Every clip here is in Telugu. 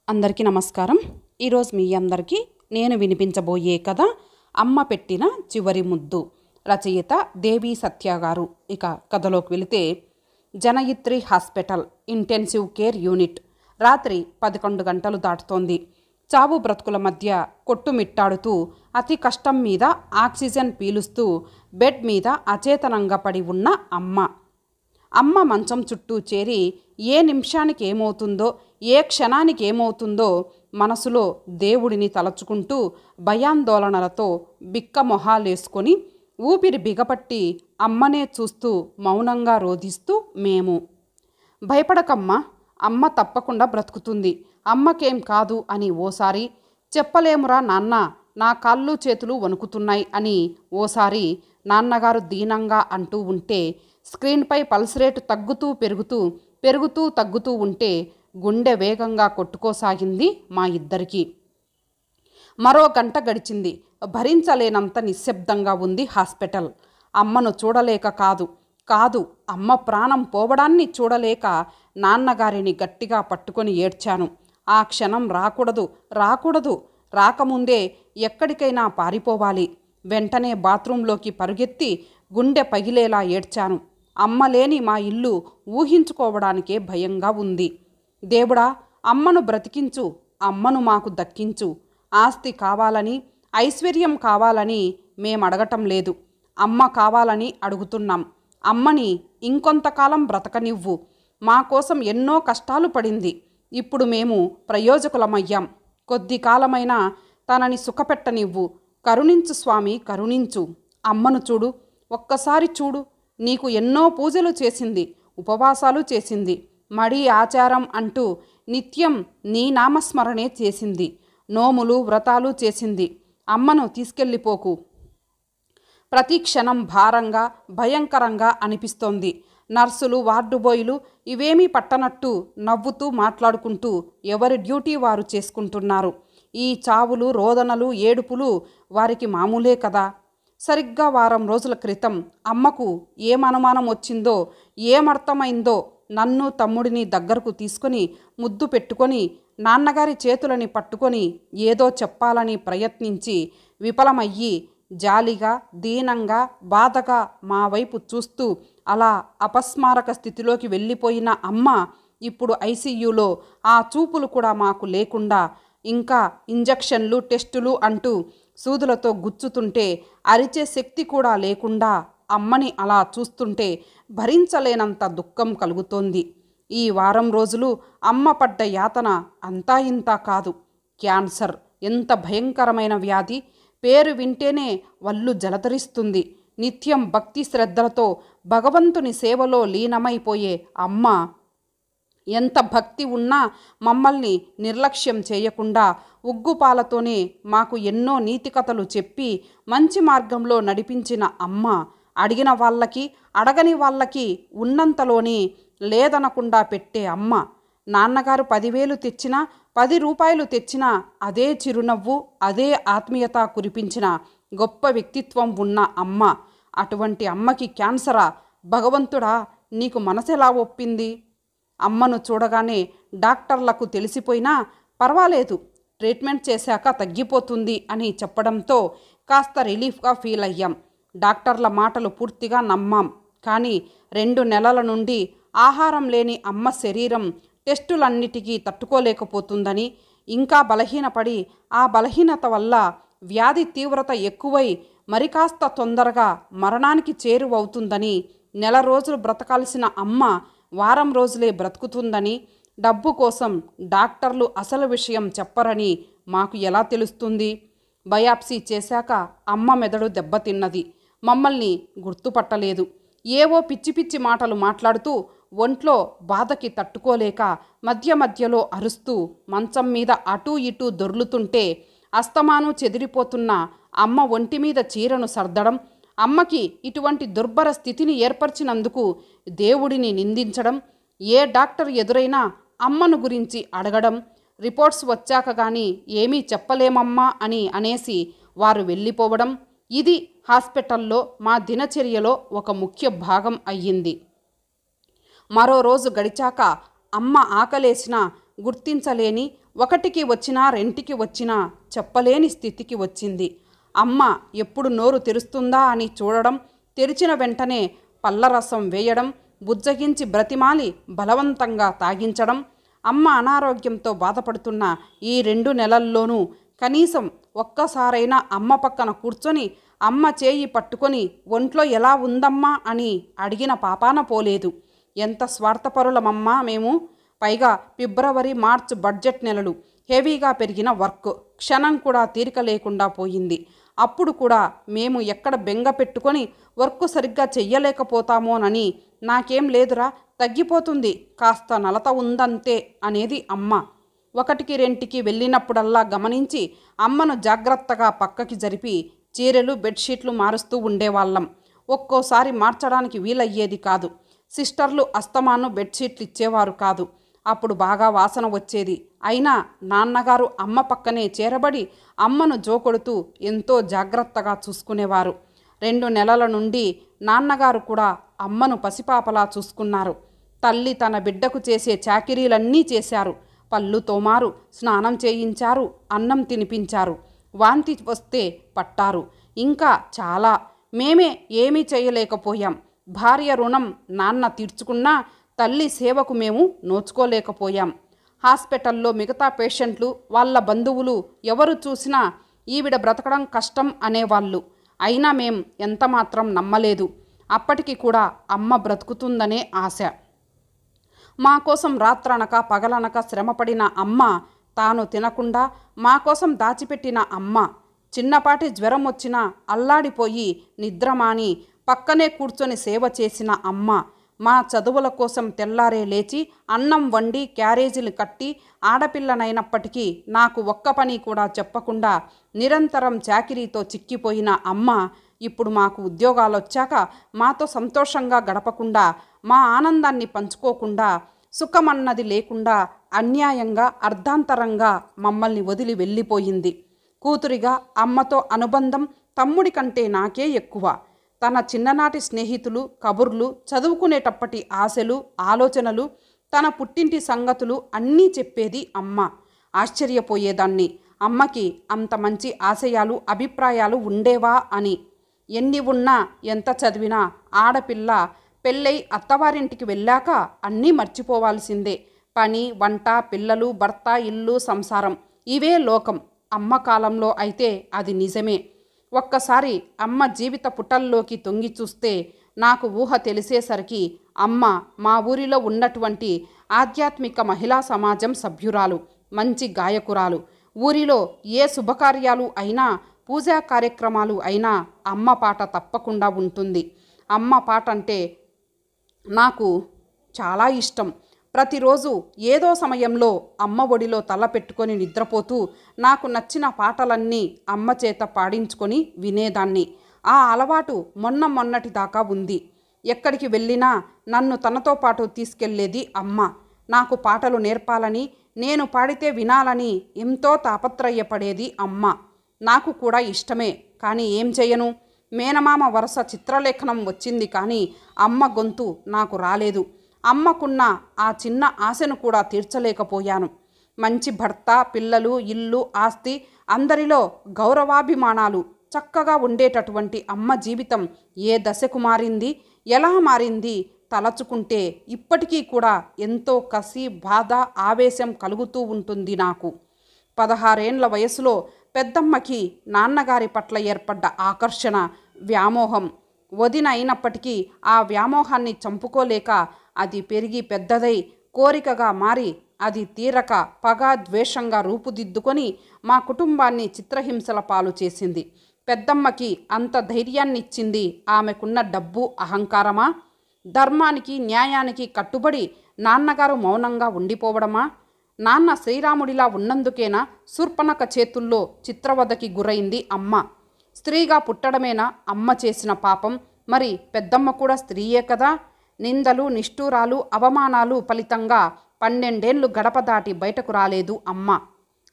అందరికీ నమస్కారం. ఈరోజు మీ అందరికీ నేను వినిపించబోయే కథ అమ్మ పెట్టిన చివరి ముద్దు. రచయిత దేవి సత్య గారు. ఇక కథలోకి వెళితే, జనయిత్రి హాస్పిటల్ ఇంటెన్సివ్ కేర్ యూనిట్. రాత్రి 11 గంటలు దాటుతోంది. చావు బ్రతుకుల మధ్య కొట్టుమిట్టాడుతూ అతి కష్టం మీద ఆక్సిజన్ పీలుస్తూ బెడ్ మీద అచేతనంగా పడి ఉన్న అమ్మ మంచం చుట్టూ చేరి ఏ నిమిషానికి ఏమవుతుందో, ఏ క్షణానికి ఏమవుతుందో మనసులో దేవుడిని తలచుకుంటూ భయాందోళనలతో బిక్క మొహాలేసుకొని ఊపిరి బిగపట్టి అమ్మనే చూస్తూ మౌనంగా రోధిస్తూ మేము, భయపడకమ్మా, అమ్మ తప్పకుండా బ్రతుకుతుంది, అమ్మకేం కాదు అని ఓసారి, చెప్పలేమురా నాన్న, నా కాళ్ళు చేతులు వణుకుతున్నాయి అని ఓసారి నాన్నగారు దీనంగా అంటూ ఉంటే, స్క్రీన్పై పల్స్ రేటు పెరుగుతూ తగ్గుతూ ఉంటే గుండె వేగంగా కొట్టుకోసాగింది మా ఇద్దరికి. మరో గంట గడిచింది. భరించలేనంత నిశ్శబ్దంగా ఉంది హాస్పిటల్. అమ్మను చూడలేక కాదు అమ్మ ప్రాణం పోవడాన్ని చూడలేక నాన్నగారిని గట్టిగా పట్టుకొని ఏడ్చాను. ఆ క్షణం రాకూడదు, రాకముందే ఎక్కడికైనా పారిపోవాలి. వెంటనే బాత్రూంలోకి పరుగెత్తి గుండె పగిలేలా ఏడ్చాను. అమ్మ లేని మా ఇల్లు ఊహించుకోవడానికే భయంగా ఉంది. దేవుడా, అమ్మను బ్రతికించు, అమ్మను మాకు దక్కించు. ఆస్తి కావాలని, ఐశ్వర్యం కావాలని మేమడగటం లేదు, అమ్మ కావాలని అడుగుతున్నాం. అమ్మని ఇంకొంతకాలం బ్రతకనివ్వు. మా కోసం ఎన్నో కష్టాలు పడింది. ఇప్పుడు మేము ప్రయోజకులమయ్యాం. కొద్ది కాలమైనా తనని సుఖపెట్టనివ్వు. కరుణించు స్వామి, కరుణించు. అమ్మను చూడు, ఒక్కసారి చూడు. నీకు ఎన్నో పూజలు చేసింది, ఉపవాసాలు చేసింది, మడి ఆచారం అంటూ నిత్యం నీ నామస్మరణే చేసింది, నోములు వ్రతాలు చేసింది. అమ్మను తీసుకెళ్ళిపోకు. ప్రతి క్షణం భారంగా, భయంకరంగా అనిపిస్తోంది. నర్సులు, వార్డు బాయ్లు ఇవేమీ పట్టనట్టు నవ్వుతూ మాట్లాడుకుంటూ ఎవరి డ్యూటీ వారు చేసుకుంటున్నారు. ఈ చావులు, రోదనలు, ఏడుపులు వారికి మామూలే కదా. సరిగ్గా వారం రోజుల క్రితం అమ్మకు ఏమనుమానం వచ్చిందో, ఏమర్థమైందో నన్ను తమ్ముడిని దగ్గరకు తీసుకొని ముద్దు పెట్టుకొని నాన్నగారి చేతులని పట్టుకొని ఏదో చెప్పాలని ప్రయత్నించి విఫలమయ్యి జాలిగా, దీనంగా, బాధగా మా వైపు చూస్తూ అలా అపస్మారక స్థితిలోకి వెళ్ళిపోయిన అమ్మ ఇప్పుడు ఐసీయూలో. ఆ చూపులు కూడా మాకు లేకుండా, ఇంకా ఇంజెక్షన్లు, టెస్టులు అంటూ సూదులతో గుచ్చుతుంటే అరిచే శక్తి కూడా లేకుండా అమ్మని అలా చూస్తుంటే భరించలేనంత దుఃఖం కలుగుతోంది. ఈ వారం రోజులు అమ్మ పడ్డ యాతన అంతా ఇంతా కాదు. క్యాన్సర్ ఎంత భయంకరమైన వ్యాధి. పేరు వింటేనే వళ్ళు జలధరిస్తుంది. నిత్యం భక్తి శ్రద్ధలతో భగవంతుని సేవలో లీనమైపోయే అమ్మ ఎంత భక్తి ఉన్నా మమ్మల్ని నిర్లక్ష్యం చేయకుండా ఉగ్గుపాలతోనే మాకు ఎన్నో నీతి కథలు చెప్పి మంచి మార్గంలో నడిపించిన అమ్మ, అడిగిన వాళ్ళకి, అడగని వాళ్ళకి ఉన్నంతలోనే లేదనకుండా పెట్టే అమ్మ. నాన్నగారు 10,000 తెచ్చినా, 10 రూపాయలు తెచ్చినా అదే చిరునవ్వు, అదే ఆత్మీయత కురిపించిన గొప్ప వ్యక్తిత్వం ఉన్న అమ్మ. అటువంటి అమ్మకి క్యాన్సరా? భగవంతుడా, నీకు మనసెలా ఒప్పింది? అమ్మను చూడగానే డాక్టర్లకు తెలిసిపోయినా పర్వాలేదు, ట్రీట్మెంట్ చేశాక తగ్గిపోతుంది అని చెప్పడంతో కాస్త రిలీఫ్గా ఫీల్ అయ్యాం. డాక్టర్ల మాటలు పూర్తిగా నమ్మాం. కానీ 2 నెలల నుండి ఆహారం లేని అమ్మ శరీరం టెస్టులన్నిటికీ తట్టుకోలేకపోతుందని, ఇంకా బలహీనపడి ఆ బలహీనత వల్ల వ్యాధి తీవ్రత ఎక్కువై మరి కాస్త తొందరగా మరణానికి చేరువవుతుందని, నెల రోజులు బ్రతకాల్సిన అమ్మ వారం రోజులే బ్రతుకుతుందని, డబ్బు కోసం డాక్టర్లు అసలు విషయం చెప్పరని మాకు ఎలా తెలుస్తుంది? బయాప్సీ చేశాక అమ్మ మెదడు దెబ్బతిన్నది. మమ్మల్ని గుర్తుపట్టలేదు. ఏవో పిచ్చి పిచ్చి మాటలు మాట్లాడుతూ ఒంట్లో బాధకి తట్టుకోలేక మధ్యలో అరుస్తూ మంచం మీద అటూ ఇటూ దొర్లుతుంటే అస్తమాను చెదిరిపోతున్న అమ్మ ఒంటి మీద చీరను సర్దడం, అమ్మకి ఇటువంటి దుర్భర స్థితిని ఏర్పరిచినందుకు దేవుడిని నిందించడం, ఏ డాక్టర్ ఎదురైనా అమ్మను గురించి అడగడం, రిపోర్ట్స్ వచ్చాక కానీ ఏమీ చెప్పలేమమ్మా అని అనేసి వారు వెళ్ళిపోవడం, ఇది హాస్పిటల్లో మా దినచర్యలో ఒక ముఖ్య భాగం అయ్యింది. మరో రోజు గడిచాక అమ్మ ఆకలేసినా గుర్తించలేని, ఒకటికి వచ్చినా రెంటికి వచ్చినా చెప్పలేని స్థితికి వచ్చింది. అమ్మ ఎప్పుడు నోరు తెరుస్తుందా అని చూడడం, తెరిచిన వెంటనే పళ్ళరసం వేయడం, బుజ్జగించి బ్రతిమాలి బలవంతంగా తాగించడం. అమ్మ అనారోగ్యంతో బాధపడుతున్న ఈ 2 నెలల్లోనూ కనీసం ఒక్కసారైనా అమ్మ పక్కన కూర్చొని అమ్మ చేయి పట్టుకొని ఒంట్లో ఎలా ఉందమ్మా అని అడిగిన పాపాన పోలేదు. ఎంత స్వార్థపరులమమ్మా మేము. పైగా ఫిబ్రవరి, మార్చ్ బడ్జెట్ నెలలు, హెవీగా పెరిగిన వర్క్, క్షణం కూడా తీరిక లేకుండా పోయింది. అప్పుడు కూడా మేము ఎక్కడ బెంగ పెట్టుకొని వర్క్ సరిగ్గా చెయ్యలేకపోతామోనని, నాకేం లేదురా, తగ్గిపోతుంది, కాస్త నలత ఉందంతే అనేది అమ్మ. ఒకటికి రెంటికి వెళ్ళినప్పుడల్లా గమనించి అమ్మను జాగ్రత్తగా పక్కకి జరిపి చీరలు, బెడ్షీట్లు మారుస్తూ ఉండేవాళ్ళం. ఒక్కోసారి మార్చడానికి వీలయ్యేది కాదు. సిస్టర్లు అస్తమాను బెడ్షీట్లు ఇచ్చేవారు కాదు. అప్పుడు బాగా వాసన వచ్చేది. అయినా నాన్నగారు అమ్మ పక్కనే చేరబడి అమ్మను జోకొడుతూ ఎంతో జాగ్రత్తగా చూసుకునేవారు. 2 నెలల నుండి నాన్నగారు కూడా అమ్మను పసిపాపలా చూసుకున్నారు. తల్లి తన బిడ్డకు చేసే చాకిరీలన్నీ చేశారు. పళ్ళు తోమారు, స్నానం చేయించారు, అన్నం తినిపించారు, వాంతి వస్తే పట్టారు. ఇంకా చాలా. మేమే ఏమీ చేయలేకపోయాం. భార్య రుణం నాన్న తీర్చుకున్నా తల్లి సేవకు మేము నోచుకోలేకపోయాం. హాస్పిటల్లో మిగతా పేషెంట్లు, వాళ్ళ బంధువులు ఎవరు చూసినా ఈవిడ బ్రతకడం కష్టం అనేవాళ్ళు. అయినా మేం ఎంతమాత్రం నమ్మలేదు. అప్పటికి కూడా అమ్మ బ్రతుకుతుందనే ఆశ. మా కోసం రాత్రనక పగలనక శ్రమపడిన అమ్మ, తాను తినకుండా మా కోసం దాచిపెట్టిన అమ్మ, చిన్నపాటి జ్వరం వచ్చినా అల్లాడిపోయి నిద్రమాని పక్కనే కూర్చొని సేవ చేసిన అమ్మ, మా చదువుల కోసం తెల్లారే లేచి అన్నం వండి క్యారేజీలు కట్టి, ఆడపిల్లనైనప్పటికీ నాకు ఒక్క పని కూడా చెప్పకుండా నిరంతరం చాకిరీతో చిక్కిపోయిన అమ్మ, ఇప్పుడు మాకు ఉద్యోగాలొచ్చాక మాతో సంతోషంగా గడపకుండా, మా ఆనందాన్ని పంచుకోకుండా, సుఖమన్నది లేకుండా అన్యాయంగా అర్ధాంతరంగా మమ్మల్ని వదిలి వెళ్ళిపోయింది. కూతురిగా అమ్మతో అనుబంధం తమ్ముడి కంటే నాకే ఎక్కువ. తన చిన్ననాటి స్నేహితులు, కబుర్లు, చదువుకునేటప్పటి ఆశలు, ఆలోచనలు, తన పుట్టింటి సంగతులు అన్నీ చెప్పేది అమ్మ. ఆశ్చర్యపోయేదాన్ని, అమ్మకి అంత మంచి ఆశయాలు, అభిప్రాయాలు ఉండేవా అని. ఎన్ని ఉన్నా, ఎంత చదివినా ఆడపిల్ల పెళ్ళై అత్తవారింటికి వెళ్ళాక అన్నీ మర్చిపోవాల్సిందే. పని, వంట, పిల్లలు, భర్త, ఇల్లు, సంసారం, ఇవే లోకం. అమ్మ కాలంలో అయితే అది నిజమే. ఒక్కసారి అమ్మ జీవిత పుటల్లోకి తొంగి చూస్తే నాకు ఊహ తెలిసేసరికి అమ్మ మా ఊరిలో ఉన్నటువంటి ఆధ్యాత్మిక మహిళా సమాజం సభ్యురాలు, మంచి గాయకురాలు. ఊరిలో ఏ శుభకార్యాలు అయినా, పూజా కార్యక్రమాలు అయినా అమ్మ పాట తప్పకుండా ఉంటుంది. అమ్మ పాట అంటే నాకు చాలా ఇష్టం. ప్రతిరోజు ఏదో సమయంలో అమ్మ ఒడిలో తల పెట్టుకొని నిద్రపోతూ నాకు నచ్చిన పాటలన్నీ అమ్మ చేత పాడించుకొని వినేదాన్ని. ఆ అలవాటు మొన్నటి దాకా ఉంది. ఎక్కడికి వెళ్ళినా నన్ను తనతో పాటు తీసుకెళ్లేది అమ్మ. నాకు పాటలు నేర్పాలని, నేను పాడితే వినాలని ఎంతో తాపత్రయపడేది అమ్మ. నాకు కూడా ఇష్టమే, కానీ ఏం చేయను. మేనమామ వరుస చిత్రలేఖనం వచ్చింది, కానీ అమ్మ గొంతు నాకు రాలేదు. అమ్మకున్న ఆ చిన్న ఆశను కూడా తీర్చలేకపోయాను. మంచి భర్త, పిల్లలు, ఇల్లు, ఆస్తి, అందరిలో గౌరవాభిమానాలు చక్కగా ఉండేటటువంటి అమ్మ జీవితం ఏ దశకు మారింది, ఎలా మారింది తలచుకుంటే ఇప్పటికీ కూడా ఎంతో కసి, బాధ, ఆవేశం కలుగుతూ ఉంటుంది నాకు. 16 ఏండ్ల వయసులో పెద్దమ్మకి నాన్నగారి పట్ల ఏర్పడ్డ ఆకర్షణ, వ్యామోహం వదిన అయినప్పటికీ ఆ వ్యామోహాన్ని చంపుకోలేక అది పెరిగి పెద్దదై కోరికగా మారి అది తీరక పగ, ద్వేషంగా రూపుదిద్దుకొని మా కుటుంబాన్ని చిత్రహింసల పాలు చేసింది. పెద్దమ్మకి అంత ధైర్యాన్నిచ్చింది ఆమెకున్న డబ్బు, అహంకారమా? ధర్మానికి, న్యాయానికి కట్టుబడి నాన్నగారు మౌనంగా ఉండిపోవడమా? నాన్న శ్రీరాముడిలా ఉన్నందుకేనా శూర్పణఖ చేతుల్లో చిత్రవధకి గురైంది అమ్మ? స్త్రీగా పుట్టడమేనా అమ్మ చేసిన పాపం? మరి పెద్దమ్మ కూడా స్త్రీయే కదా. నిందలు, నిష్ఠూరాలు, అవమానాలు ఫలితంగా 12 ఏళ్ళు గడప దాటి బయటకు రాలేదు అమ్మ.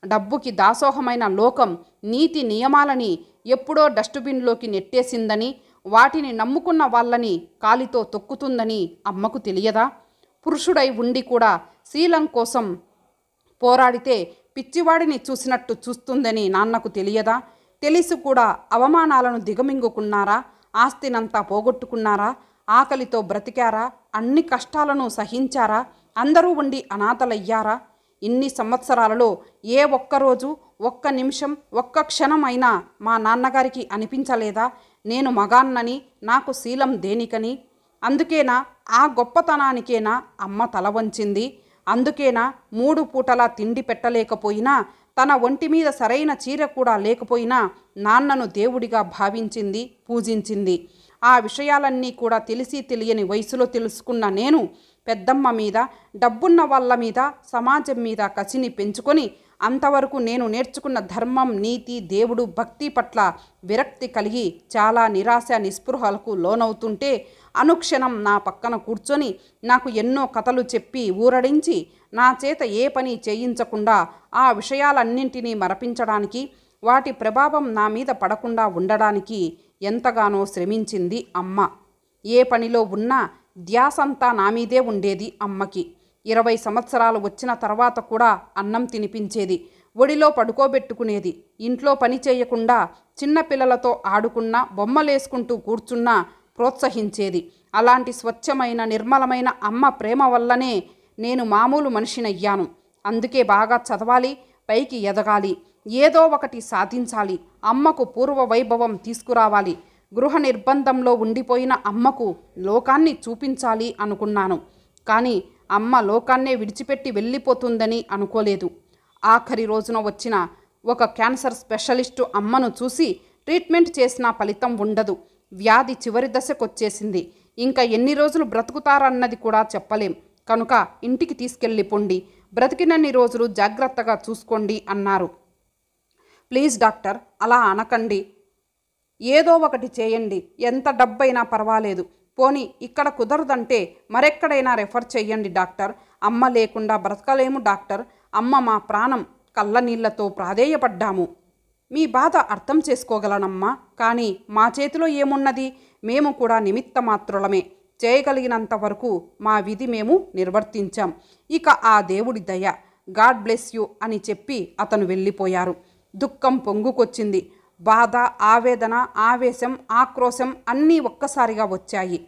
డబ్బుకి దాసోహమైన లోకం నీతి నియమాలని ఎప్పుడో డస్ట్బిన్లోకి నెట్టేసిందని, వాటిని నమ్ముకున్న వాళ్ళని కాలితో తొక్కుతుందని అమ్మకు తెలియదా? పురుషుడై ఉండి కూడా శీలం కోసం పోరాడితే పిచ్చివాడిని చూసినట్టు చూస్తుందని నాన్నకు తెలియదా? తెలిసి కూడా అవమానాలను దిగమింగుకున్నారా? ఆస్తినంతా పోగొట్టుకున్నారా? ఆకలితో బ్రతికారా? అన్ని కష్టాలను సహించారా? అందరూ ఉండి అనాథలయ్యారా? ఇన్ని సంవత్సరాలలో ఏ ఒక్కరోజు, ఒక్క నిమిషం, ఒక్క క్షణం అయినా మా నాన్నగారికి అనిపించలేదా నేను మగాన్నని, నాకు శీలం దేనికని? అందుకేనా, ఆ గొప్పతనానికేనా అమ్మ తల వంచింది? అందుకేనా 3 పూటలా తిండి పెట్టలేకపోయినా, తన ఒంటి మీద సరైన చీర కూడా లేకపోయినా నాన్నను దేవుడిగా భావించింది, పూజించింది? ఆ విషయాలన్నీ కూడా తెలిసి తెలియని వయసులో తెలుసుకున్న నేను పెద్దమ్మ మీద, డబ్బున్న వాళ్ళ మీద, సమాజం మీద కసిని పెంచుకొని అంతవరకు నేను నేర్చుకున్న ధర్మం, నీతి, దేవుడు, భక్తి పట్ల విరక్తి కలిగి చాలా నిరాశ నిస్పృహలకు లోనవుతుంటే అనుక్షణం నా పక్కన కూర్చొని నాకు ఎన్నో కథలు చెప్పి ఊరడించి నా చేత ఏ పని చేయించకుండా ఆ విషయాలన్నింటినీ మరపించడానికి, వాటి ప్రభావం నా మీద పడకుండా ఉండడానికి ఎంతగానో శ్రమించింది అమ్మ. ఏ పనిలో ఉన్నా ధ్యాసంతా నా మీదే ఉండేది అమ్మకి. 20 సంవత్సరాలు వచ్చిన తర్వాత కూడా అన్నం తినిపించేది, ఒడిలో పడుకోబెట్టుకునేది, ఇంట్లో పని చేయకుండా చిన్నపిల్లలతో ఆడుకున్నా, బొమ్మలేసుకుంటూ కూర్చున్నా ప్రోత్సహించేది. అలాంటి స్వచ్ఛమైన, నిర్మలమైన అమ్మ ప్రేమ వల్లనే నేను మామూలు మనిషినయ్యాను. అందుకే బాగా చదవాలి, పైకి ఎదగాలి, ఏదో ఒకటి సాధించాలి, అమ్మకు పూర్వ వైభవం తీసుకురావాలి, గృహ నిర్బంధంలో ఉండిపోయిన అమ్మకు లోకాన్ని చూపించాలి అనుకున్నాను. కానీ అమ్మ లోకాన్నే విడిచిపెట్టి వెళ్ళిపోతుందని అనుకోలేదు. ఆఖరి రోజున వచ్చిన ఒక క్యాన్సర్ స్పెషలిస్టు అమ్మను చూసి ట్రీట్మెంట్ చేసినా ఫలితం ఉండదు, వ్యాధి చివరి దశకొచ్చేసింది, ఇంకా ఎన్ని రోజులు బ్రతుకుతారన్నది కూడా చెప్పలేం, కనుక ఇంటికి తీసుకెళ్ళిపోండి, బ్రతికినన్ని రోజులు జాగ్రత్తగా చూసుకోండి అన్నారు. ప్లీజ్ డాక్టర్, అలా అనకండి, ఏదో ఒకటి చేయండి, ఎంత డబ్బైనా పర్వాలేదు, పోనీ ఇక్కడ కుదరదంటే మరెక్కడైనా రెఫర్ చెయ్యండి డాక్టర్, అమ్మ లేకుండా బ్రతకలేము డాక్టర్, అమ్మ మా ప్రాణం, కళ్ళ నీళ్లతో ప్రాధేయపడ్డాము. మీ బాధ అర్థం చేసుకోగలనమ్మా, కానీ మా చేతిలో ఏమున్నది, మేము కూడా నిమిత్త మాత్రులమే, చేయగలిగినంత వరకు మా విధి మేము నిర్వర్తించాం, ఇక ఆ దేవుడి దయ, గాడ్ బ్లెస్ యూ అని చెప్పి అతను వెళ్ళిపోయారు. దుఃఖం పొంగుకొచ్చింది. బాధ, ఆవేదన, ఆవేశం, ఆక్రోశం అన్నీ ఒక్కసారిగా వచ్చాయి.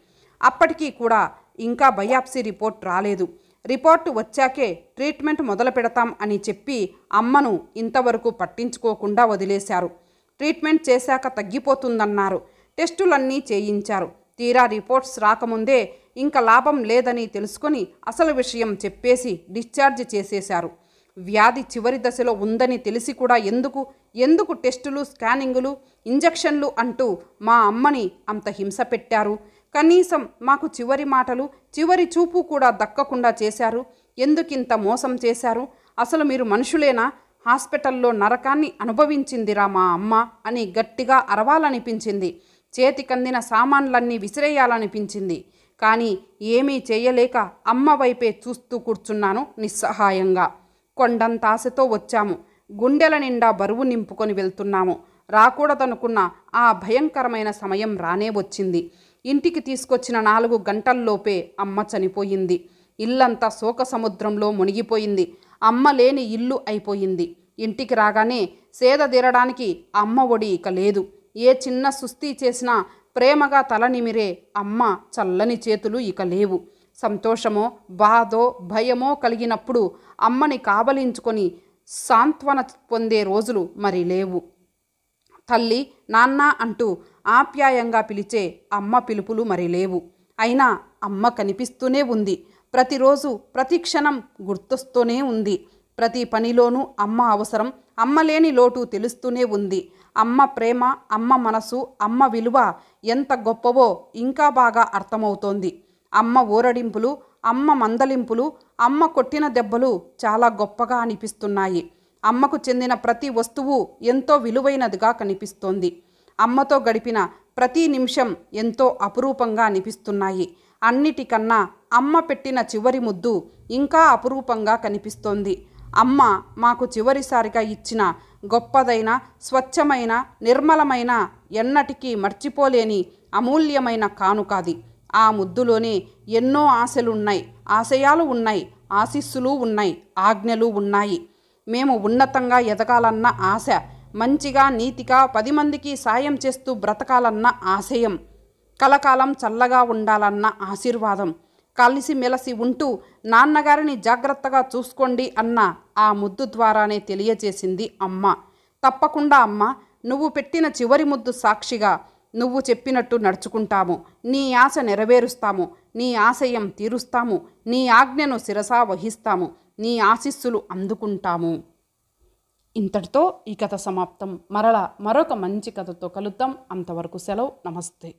అప్పటికీ కూడా ఇంకా బయాప్సీ రిపోర్ట్ రాలేదు. రిపోర్టు వచ్చాకే ట్రీట్మెంట్ మొదలు పెడతాం అని చెప్పి అమ్మను ఇంతవరకు పట్టించుకోకుండా వదిలేశారు. ట్రీట్మెంట్ చేశాక తగ్గిపోతుందన్నారు. టెస్టులన్నీ చేయించారు. తీరా రిపోర్ట్స్ రాకముందే ఇంకా లాభం లేదని తెలుసుకొని అసలు విషయం చెప్పేసి డిశ్చార్జ్ చేసేశారు. వ్యాధి చివరి దశలో ఉందని తెలిసి కూడా ఎందుకు టెస్టులు, స్కానింగులు, ఇంజెక్షన్లు అంటూ మా అమ్మని అంత హింస పెట్టారు? కనీసం మాకు చివరి మాటలు, చివరి చూపు కూడా దక్కకుండా చేశారు. ఎందుకింత మోసం చేశారు? అసలు మీరు మనుషులేనా? హాస్పిటల్లో నరకాన్ని అనుభవించిందిరా మా అమ్మ అని గట్టిగా అరవాలనిపించింది. చేతికందిన సామాన్లన్నీ విసిరేయాలనిపించింది. కానీ ఏమీ చేయలేక అమ్మ వైపే చూస్తూ కూర్చున్నాను నిస్సహాయంగా. కొండంత ఆశతో వచ్చాము, గుండెల నిండా బరువు నింపుకొని వెళ్తున్నాము. రాకూడదనుకున్న ఆ భయంకరమైన సమయం రానే వచ్చింది. ఇంటికి తీసుకొచ్చిన 4 గంటల్లోపే అమ్మ చనిపోయింది. ఇల్లంతా శోక సముద్రంలో మునిగిపోయింది. అమ్మ లేని ఇల్లు అయిపోయింది. ఇంటికి రాగానే సేదదీరడానికి అమ్మ ఒడి ఇక లేదు. ఏ చిన్న సుస్థి చేసినా ప్రేమగా తల నిమిరే అమ్మ చల్లని చేతులు ఇక లేవు. సంతోషమో, బాధో, భయమో కలిగినప్పుడు అమ్మని కావలించుకొని సాంత్వన పొందే రోజులు మరి లేవు. తల్లి, నాన్న అంటూ ఆప్యాయంగా పిలిచే అమ్మ పిలుపులు మరి లేవు. అయినా అమ్మ కనిపిస్తూనే ఉంది. ప్రతిరోజు, ప్రతి క్షణం గుర్తొస్తూనే ఉంది. ప్రతి పనిలోనూ అమ్మ అవసరం, అమ్మ లేని లోటు తెలుస్తూనే ఉంది. అమ్మ ప్రేమ, అమ్మ మనసు, అమ్మ విలువ ఎంత గొప్పవో ఇంకా బాగా అర్థమవుతోంది. అమ్మ ఊరడింపులు, అమ్మ మందలింపులు, అమ్మ కొట్టిన దెబ్బలు చాలా గొప్పగా అనిపిస్తున్నాయి. అమ్మకు చెందిన ప్రతి వస్తువు ఎంతో విలువైనదిగా కనిపిస్తోంది. అమ్మతో గడిపిన ప్రతి నిమిషం ఎంతో అపురూపంగా అనిపిస్తున్నాయి. అన్నిటికన్నా అమ్మ పెట్టిన చివరి ముద్దు ఇంకా అపురూపంగా కనిపిస్తోంది. అమ్మ మాకు చివరిసారిగా ఇచ్చిన గొప్పదైన, స్వచ్ఛమైన, నిర్మలమైన, ఎన్నటికీ మర్చిపోలేని అమూల్యమైన కానుకది. ఆ ముద్దులోనే ఎన్నో ఆశలున్నాయి, ఆశయాలు ఉన్నాయి, ఆశీస్సులు ఉన్నాయి, ఆజ్ఞలు ఉన్నాయి. మేము ఉన్నతంగా ఎదగాలన్న ఆశ, మంచిగా నీతిగా 10 మందికి సాయం చేస్తూ బ్రతకాలన్న ఆశయం, కలకాలం చల్లగా ఉండాలన్న ఆశీర్వాదం, కలిసిమెలిసి ఉంటూ నాన్నగారిని జాగ్రత్తగా చూసుకోండి అన్న ఆ ముద్దు ద్వారానే తెలియజేసింది అమ్మ. తప్పకుండా అమ్మ, నువ్వు పెట్టిన చివరి ముద్దు సాక్షిగా నువ్వు చెప్పినట్టు నడుచుకుంటాము, నీ ఆశ నెరవేరుస్తాము, నీ ఆశయం తీరుస్తాము, నీ ఆజ్ఞను శిరసా వహిస్తాము, నీ ఆశీస్సులు అందుకుంటాము. ఇంతటితో ఈ కథ సమాప్తం. మరలా మరొక మంచి కథతో కలుద్దాం. అంతవరకు సెలవు. నమస్తే.